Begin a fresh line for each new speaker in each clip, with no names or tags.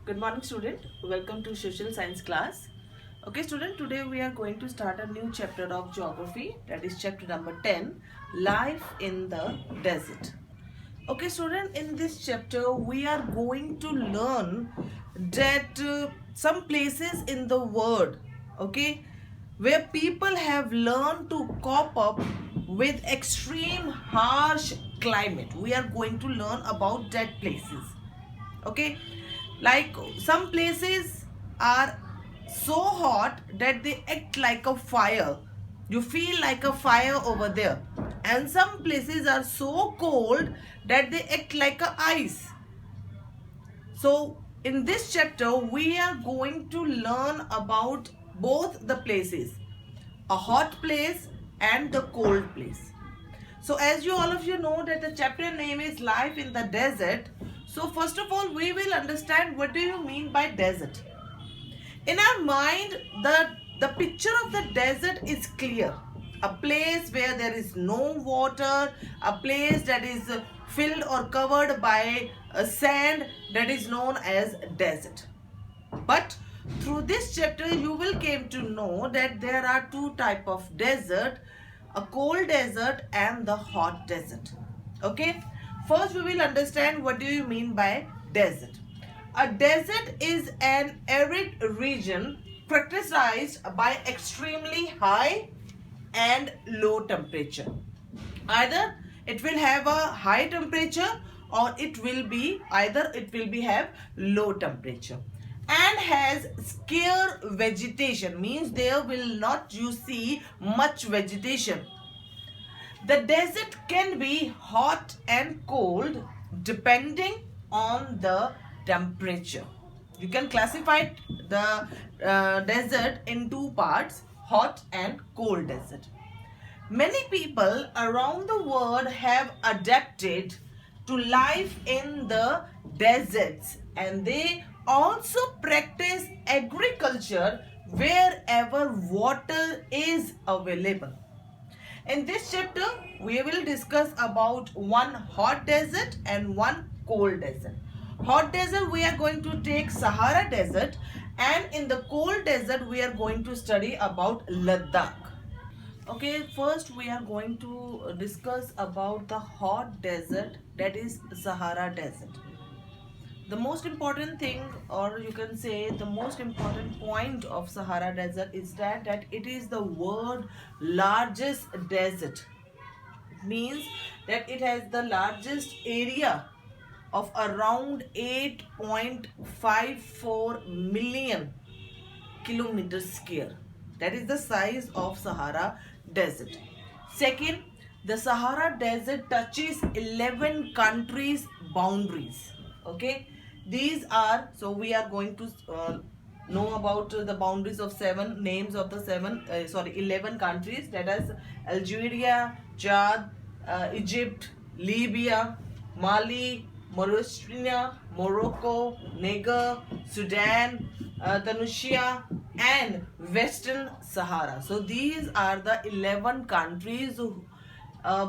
Good morning, student. Welcome to social science class. Okay, student, today we are going to start a new chapter of geography, that is chapter number 10, life in the desert. Okay, student, in this chapter we are going to learn that some places in the world, okay, where people have learned to cope up with extreme harsh climate. We are going to learn about that places. Okay, like some places are so hot that they act like a fire. You feel like a fire over there. And some places are so cold that they act like a ice. So in this chapter we are going to learn about both the places, a hot place and the cold place. So as you all of you know that the chapter name is Life in the Desert. So first of all we will understand what do you mean by desert. In our mind, the picture of the desert is clear. A place where there is no water, a place that is filled or covered by sand, that is known as desert. But through this chapter you will came to know that there are two type of desert, a cold desert and the hot desert. Okay, first we will understand what do you mean by desert. A desert is an arid region characterized by extremely high and low temperature. Either it will have a high temperature or it will be have low temperature, and has scarce vegetation, means there will not you see much vegetation. The desert can be hot and cold depending on the temperature. You can classify the desert in two parts, hot and cold desert. Many people around the world have adapted to life in the deserts, and they also practice agriculture wherever water is available. In this chapter, we will discuss about one hot desert and one cold desert. Hot desert, we are going to take Sahara Desert, and in the cold desert, we are going to study about Ladakh. Okay, first we are going to discuss about the hot desert, that is Sahara Desert. The most important thing, or you can say the most important point of Sahara Desert is that it is the world's largest desert. It means that it has the largest area of around 8.54 million kilometers square. That is the size of Sahara Desert. Second, the Sahara Desert touches 11 countries' boundaries. Okay, these are, so we are going to know about the boundaries of seven names of the 11 countries, that is Algeria, Chad, Egypt, Libya, Mali, Mauritania, Morocco, Niger, Sudan, Tunisia, and Western Sahara. So these are the 11 countries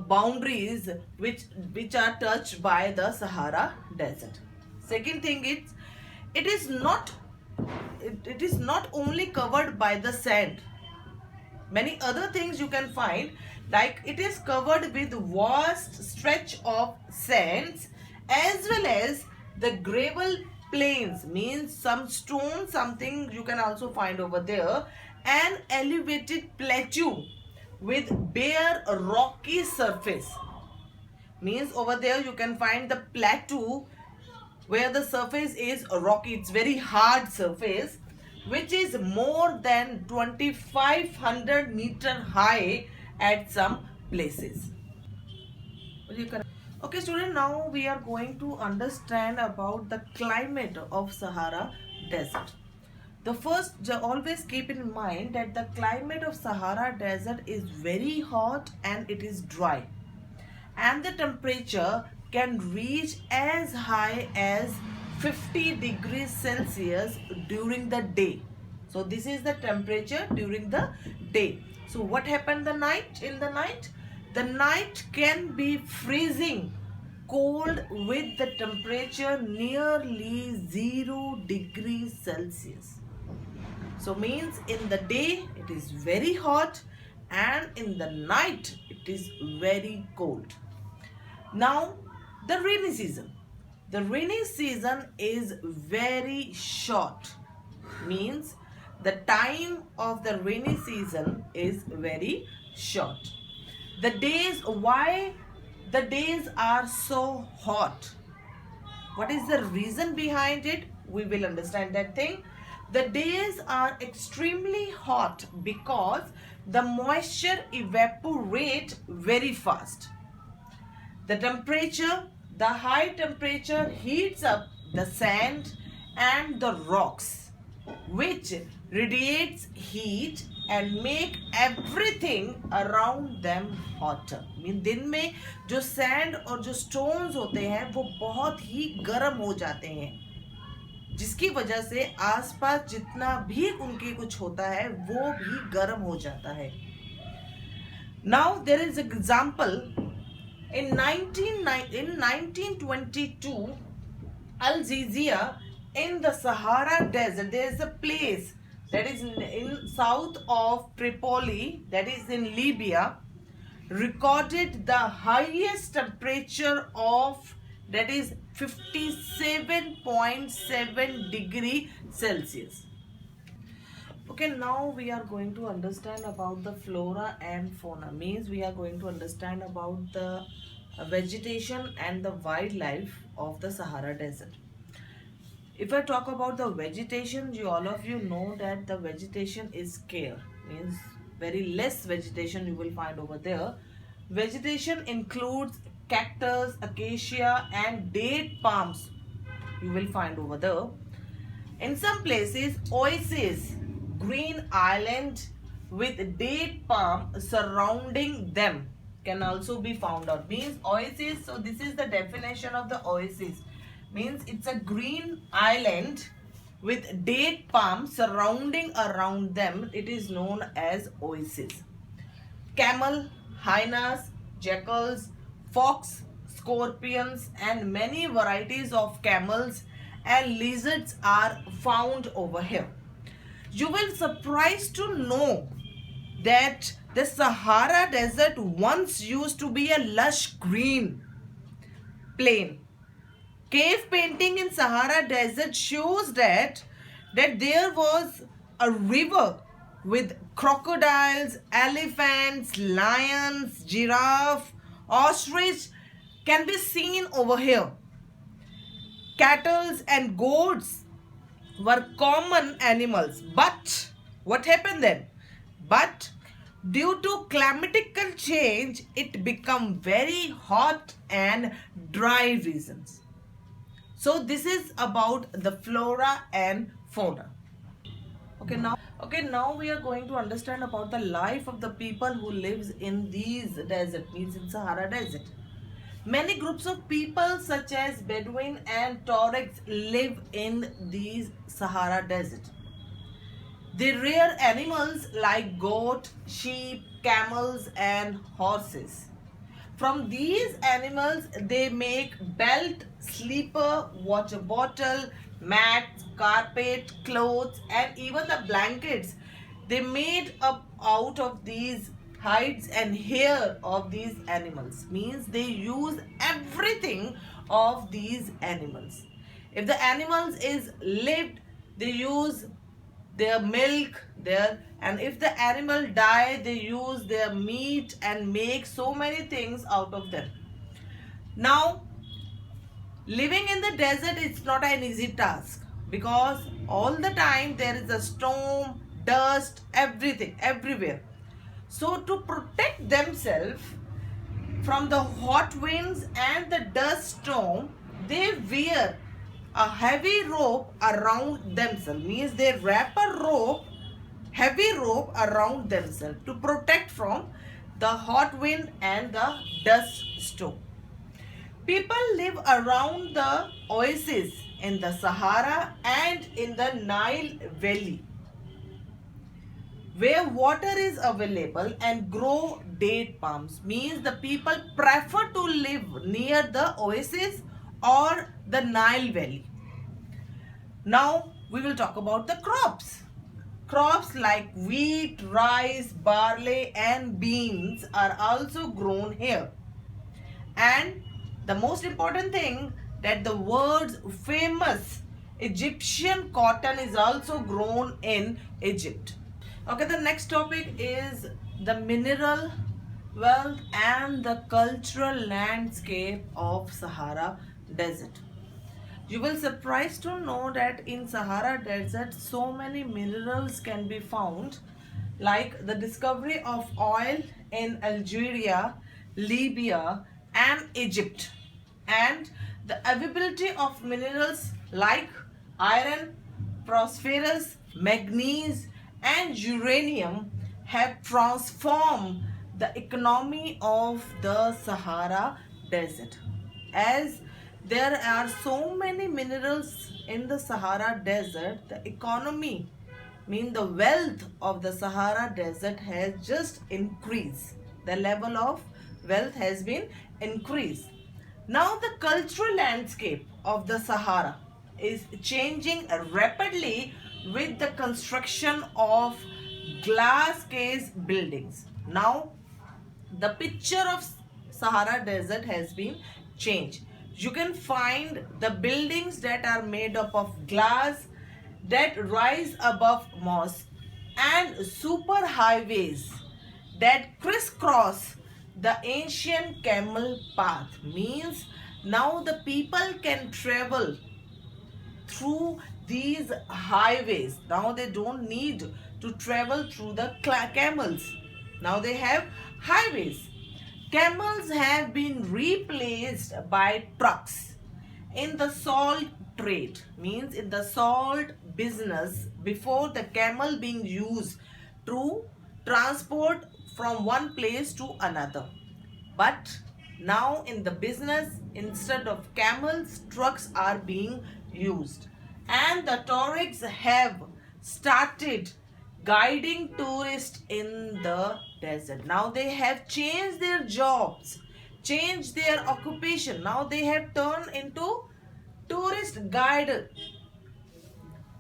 boundaries which are touched by the Sahara Desert. Second thing is, it is not only covered by the sand. Many other things you can find, like it is covered with vast stretch of sands as well as the gravel plains, means some stone, something you can also find over there, an elevated plateau with bare rocky surface, means over there you can find the plateau where the surface is rocky, it's very hard surface, which is more than 2500 meter high at some places. Okay student, now we are going to understand about the climate of Sahara Desert. The first, always keep in mind that the climate of Sahara Desert is very hot and it is dry, and the temperature can reach as high as 50 degrees Celsius during the day. So this is the temperature during the day. So what happened the night? In the night, the night can be freezing cold with the temperature nearly 0 degrees Celsius. So means in the day it is very hot and in the night it is very cold. Now the rainy season. The rainy season is very short. Means the time of the rainy season is very short. The days, why the days are so hot? What is the reason behind it? We will understand that thing. The days are extremely hot because the moisture evaporate very fast. The high temperature heats up the sand and the rocks, which radiates heat and make everything around them hotter. Mean दिन में जो sand और जो stones होते हैं वो बहुत ही गर्म हो जाते हैं, जिसकी वजह से आसपास जितना भी उनके कुछ होता है वो भी गर्म हो जाता है. Now there is an example. In 1922, Algeria in the Sahara Desert, there is a place that is in south of Tripoli, that is in Libya, recorded the highest temperature of, that is 57.7 degree Celsius. Okay, now we are going to understand about the flora and fauna. Means we are going to understand about the vegetation and the wildlife of the Sahara Desert. If I talk about the vegetation, all of you know that the vegetation is scarce. Means very less vegetation you will find over there. Vegetation includes cactus, acacia and date palms you will find over there. In some places, oases, green island with date palm surrounding them can also be found out. Means oasis, so this is the definition of the oasis. Means it's a green island with date palm surrounding around them. It is known as oasis. Camel, hyenas, jackals, fox, scorpions and many varieties of camels and lizards are found over here. You will surprised to know that the Sahara Desert once used to be a lush green plain. Cave painting in Sahara Desert shows that there was a river with crocodiles, elephants, lions, giraffe, ostrich can be seen over here. Cattle and goats were common animals, but what happened then? But due to climatical change, it become very hot and dry regions. So this is about the flora and fauna. Okay, now we are going to understand about the life of the people who lives in these desert, means in Sahara Desert. Many groups of people such as Bedouin and Tuaregs live in these Sahara Desert. They rear animals like goat, sheep, camels and horses. From these animals they make belt, sleeper, water bottle, mats, carpet, clothes and even the blankets. They made up out of these hides and hair of these animals. Means they use everything of these animals. If the animals is lived, they use their milk there, and if the animal die, they use their meat and make so many things out of them. Now living in the desert is not an easy task because all the time there is a storm, dust, everything everywhere. So to protect themselves from the hot winds and the dust storm, they wear a heavy rope around themselves. Means they wrap a heavy rope around themselves to protect from the hot wind and the dust storm. People live around the oases in the Sahara and in the Nile Valley. where water is available and grow date palms. Means the people prefer to live near the oasis or the Nile Valley. Now we will talk about the crops. Crops like wheat, rice, barley and beans are also grown here. And the most important thing, that the world's famous Egyptian cotton is also grown in Egypt. Okay, the next topic is the mineral wealth and the cultural landscape of Sahara Desert. You will surprised to know that in Sahara Desert so many minerals can be found, like the discovery of oil in Algeria, Libya and Egypt, and the availability of minerals like iron, phosphorus, manganese and uranium have transformed the economy of the Sahara Desert. As there are so many minerals in the Sahara Desert, the economy, mean the wealth of the Sahara Desert has just increased. The level of wealth has been increased. Now the cultural landscape of the Sahara is changing rapidly with the construction of glass case buildings. Now the picture of Sahara Desert has been changed. You can find the buildings that are made up of glass that rise above mosques and super highways that crisscross the ancient camel path. Means now the people can travel through these highways. Now they don't need to travel through the camels. Now they have highways. Camels have been replaced by trucks in the salt trade. Means in the salt business, before the camel being used to transport from one place to another. But now in the business, instead of camels, trucks are being used. And the tourists have started guiding tourists in the desert. Now they have changed their jobs, changed their occupation. Now they have turned into tourist guide.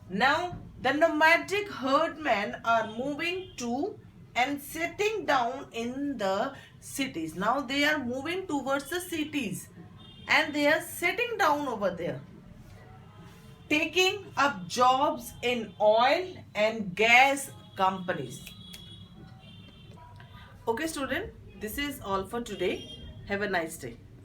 Now the nomadic herdmen are moving to and settling down in the cities. Now they are moving towards the cities and they are settling down over there, taking up jobs in oil and gas companies. Okay student, this is all for today. Have a nice day.